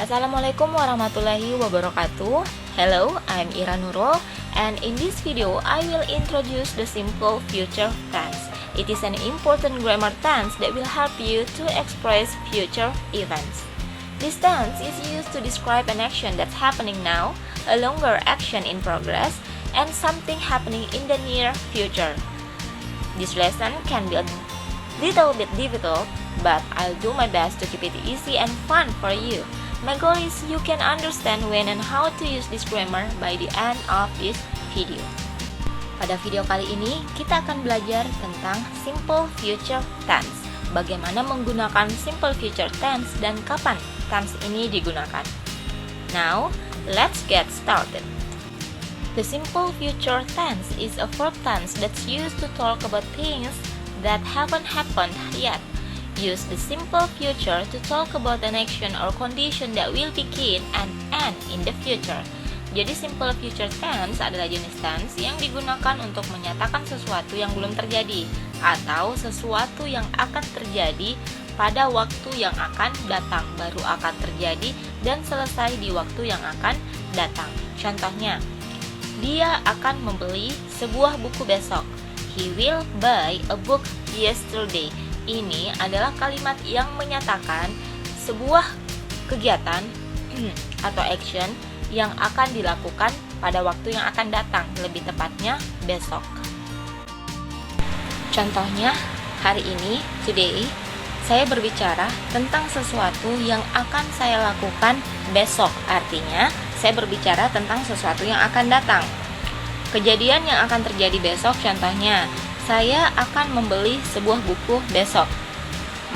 Assalamualaikum warahmatullahi wabarakatuh. Hello, I'm Ira Nurul, and in this video I will introduce the simple future tense. It is an important grammar tense that will help you to express future events. This tense is used to describe an action that's happening now, a longer action in progress, and something happening in the near future. This lesson can be a little bit difficult, but I'll do my best to keep it easy and fun for you. My goal is you can understand when and how to use this grammar by the end of this video. Pada video kali ini, kita akan belajar tentang simple future tense. Bagaimana menggunakan simple future tense dan kapan tense ini digunakan. Now, let's get started. The simple future tense is a verb tense that's used to talk about things that haven't happened yet. Use the simple future to talk about an action or condition that will begin and end in the future. Jadi simple future tense adalah jenis tense yang digunakan untuk menyatakan sesuatu yang belum terjadi atau sesuatu yang akan terjadi pada waktu yang akan datang, baru akan terjadi dan selesai di waktu yang akan datang. Contohnya, dia akan membeli sebuah buku besok. He will buy a book yesterday. Ini adalah kalimat yang menyatakan sebuah kegiatan atau action yang akan dilakukan pada waktu yang akan datang, lebih tepatnya besok. Contohnya, hari ini, today, saya berbicara tentang sesuatu yang akan saya lakukan besok. Artinya, saya berbicara tentang sesuatu yang akan datang. Kejadian yang akan terjadi besok, contohnya, saya akan membeli sebuah buku besok.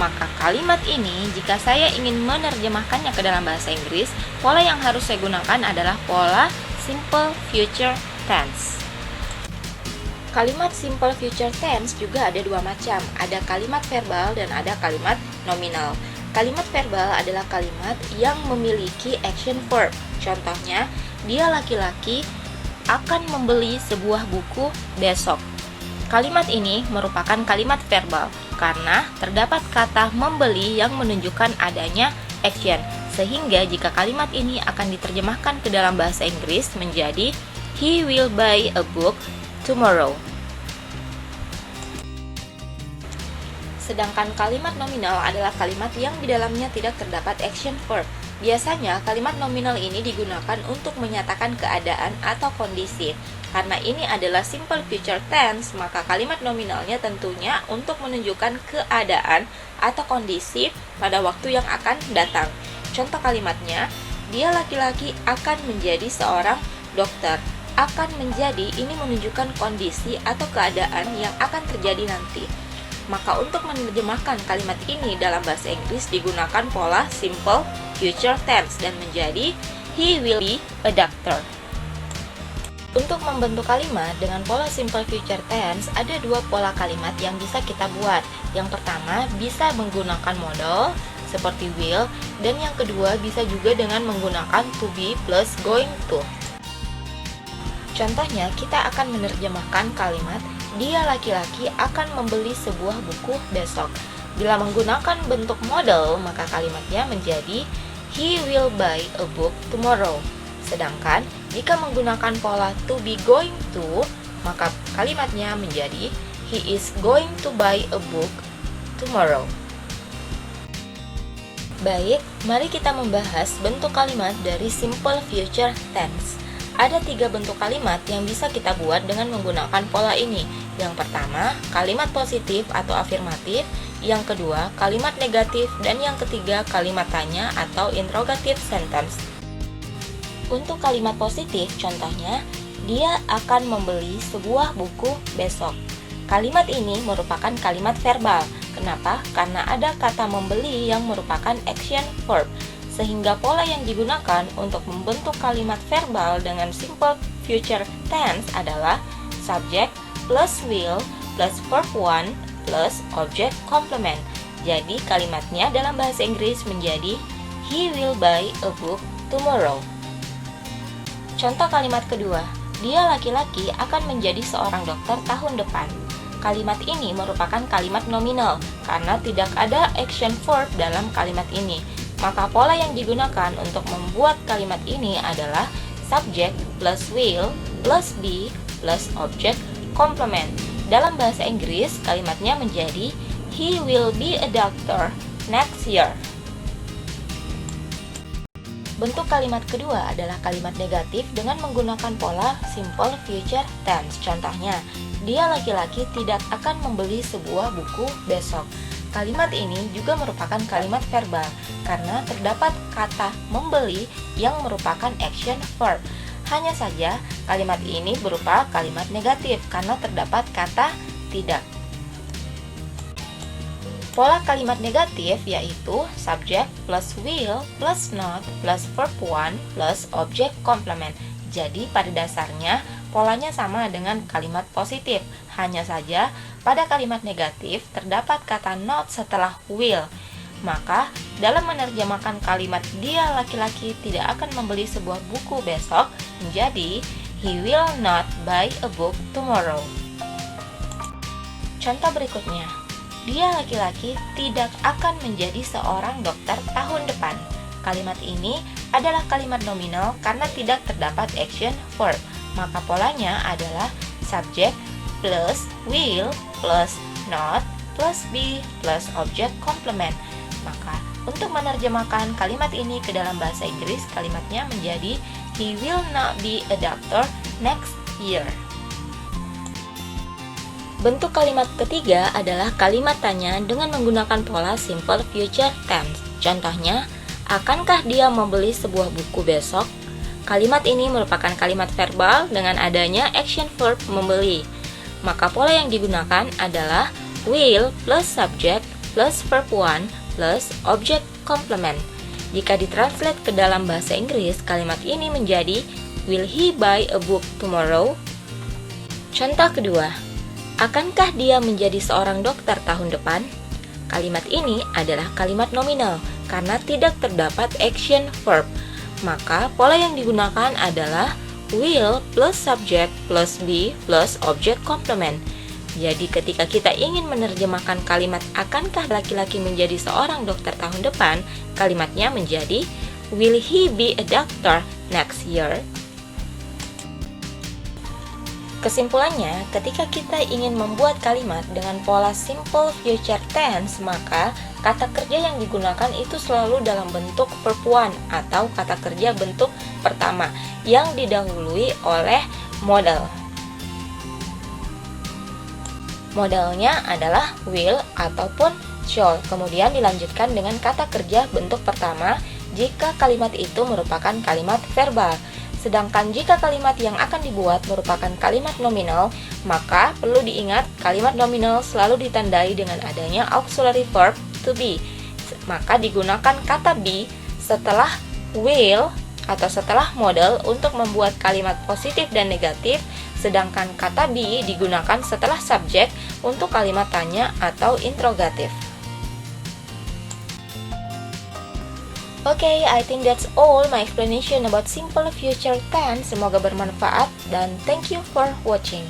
Maka kalimat ini, jika saya ingin menerjemahkannya ke dalam bahasa Inggris, pola yang harus saya gunakan adalah pola simple future tense. Kalimat simple future tense juga ada dua macam, ada kalimat verbal dan ada kalimat nominal. Kalimat verbal adalah kalimat yang memiliki action verb. Contohnya, dia laki-laki akan membeli sebuah buku besok. Kalimat ini merupakan kalimat verbal karena terdapat kata membeli yang menunjukkan adanya action. Sehingga jika kalimat ini akan diterjemahkan ke dalam bahasa Inggris menjadi he will buy a book tomorrow. Sedangkan kalimat nominal adalah kalimat yang di dalamnya tidak terdapat action verb. Biasanya kalimat nominal ini digunakan untuk menyatakan keadaan atau kondisi. Karena ini adalah simple future tense, maka kalimat nominalnya tentunya untuk menunjukkan keadaan atau kondisi pada waktu yang akan datang. Contoh kalimatnya, dia laki-laki akan menjadi seorang dokter. Akan menjadi ini menunjukkan kondisi atau keadaan yang akan terjadi nanti. Maka untuk menerjemahkan kalimat ini dalam bahasa Inggris digunakan pola simple future tense dan menjadi he will be a doctor. Untuk membentuk kalimat dengan pola simple future tense, ada dua pola kalimat yang bisa kita buat. Yang pertama, bisa menggunakan modal seperti will, dan yang kedua bisa juga dengan menggunakan to be plus going to. Contohnya, kita akan menerjemahkan kalimat dia laki-laki akan membeli sebuah buku besok. Bila menggunakan bentuk modal, maka kalimatnya menjadi he will buy a book tomorrow. Sedangkan jika menggunakan pola to be going to, maka kalimatnya menjadi he is going to buy a book tomorrow. Baik, mari kita membahas bentuk kalimat dari simple future tense. Ada 3 bentuk kalimat yang bisa kita buat dengan menggunakan pola ini. Yang pertama, kalimat positif atau afirmatif. Yang kedua, kalimat negatif. Dan yang ketiga, kalimat tanya atau interrogative sentence. Untuk kalimat positif, contohnya, dia akan membeli sebuah buku besok. Kalimat ini merupakan kalimat verbal. Kenapa? Karena ada kata membeli yang merupakan action verb. Sehingga pola yang digunakan untuk membentuk kalimat verbal dengan simple future tense adalah subject plus will plus verb 1 plus object complement. Jadi kalimatnya dalam bahasa Inggris menjadi he will buy a book tomorrow. Contoh kalimat kedua, dia laki-laki akan menjadi seorang dokter tahun depan. Kalimat ini merupakan kalimat nominal karena tidak ada action verb dalam kalimat ini. Maka pola yang digunakan untuk membuat kalimat ini adalah subject plus will plus be plus object complement. Dalam bahasa Inggris, kalimatnya menjadi he will be a doctor next year. Bentuk kalimat kedua adalah kalimat negatif dengan menggunakan pola simple future tense. Contohnya, dia laki-laki tidak akan membeli sebuah buku besok. Kalimat ini juga merupakan kalimat verbal karena terdapat kata membeli yang merupakan action verb. Hanya saja, kalimat ini berupa kalimat negatif karena terdapat kata tidak. Pola kalimat negatif yaitu subject plus will plus not plus verb 1 plus object complement. Jadi pada dasarnya polanya sama dengan kalimat positif. Hanya saja pada kalimat negatif terdapat kata not setelah will. Maka dalam menerjemahkan kalimat dia laki-laki tidak akan membeli sebuah buku besok menjadi he will not buy a book tomorrow. Contoh berikutnya, dia laki-laki tidak akan menjadi seorang dokter tahun depan. Kalimat ini adalah kalimat nominal karena tidak terdapat action verb. Maka polanya adalah subject plus will plus not plus be plus object complement. Maka untuk menerjemahkan kalimat ini ke dalam bahasa Inggris, kalimatnya menjadi he will not be a doctor next year. Bentuk kalimat ketiga adalah kalimat tanya dengan menggunakan pola simple future tense. Contohnya, akankah dia membeli sebuah buku besok? Kalimat ini merupakan kalimat verbal dengan adanya action verb membeli. Maka pola yang digunakan adalah will plus subject plus verb 1 plus object complement. Jika ditranslate ke dalam bahasa Inggris, kalimat ini menjadi will he buy a book tomorrow? Contoh kedua, akankah dia menjadi seorang dokter tahun depan? Kalimat ini adalah kalimat nominal karena tidak terdapat action verb. Maka pola yang digunakan adalah will plus subject plus be plus object complement. Jadi ketika kita ingin menerjemahkan kalimat akankah laki-laki menjadi seorang dokter tahun depan, kalimatnya menjadi will he be a doctor next year? Kesimpulannya, ketika kita ingin membuat kalimat dengan pola simple future tense, maka kata kerja yang digunakan itu selalu dalam bentuk verb 1 atau kata kerja bentuk pertama yang didahului oleh modal. Modalnya adalah will ataupun shall, kemudian dilanjutkan dengan kata kerja bentuk pertama jika kalimat itu merupakan kalimat verbal. Sedangkan jika kalimat yang akan dibuat merupakan kalimat nominal, maka perlu diingat kalimat nominal selalu ditandai dengan adanya auxiliary verb to be. Maka digunakan kata be setelah will atau setelah modal untuk membuat kalimat positif dan negatif, sedangkan kata be digunakan setelah subjek untuk kalimat tanya atau interrogatif. Okay, I think that's all my explanation about simple future tense. Semoga bermanfaat dan thank you for watching.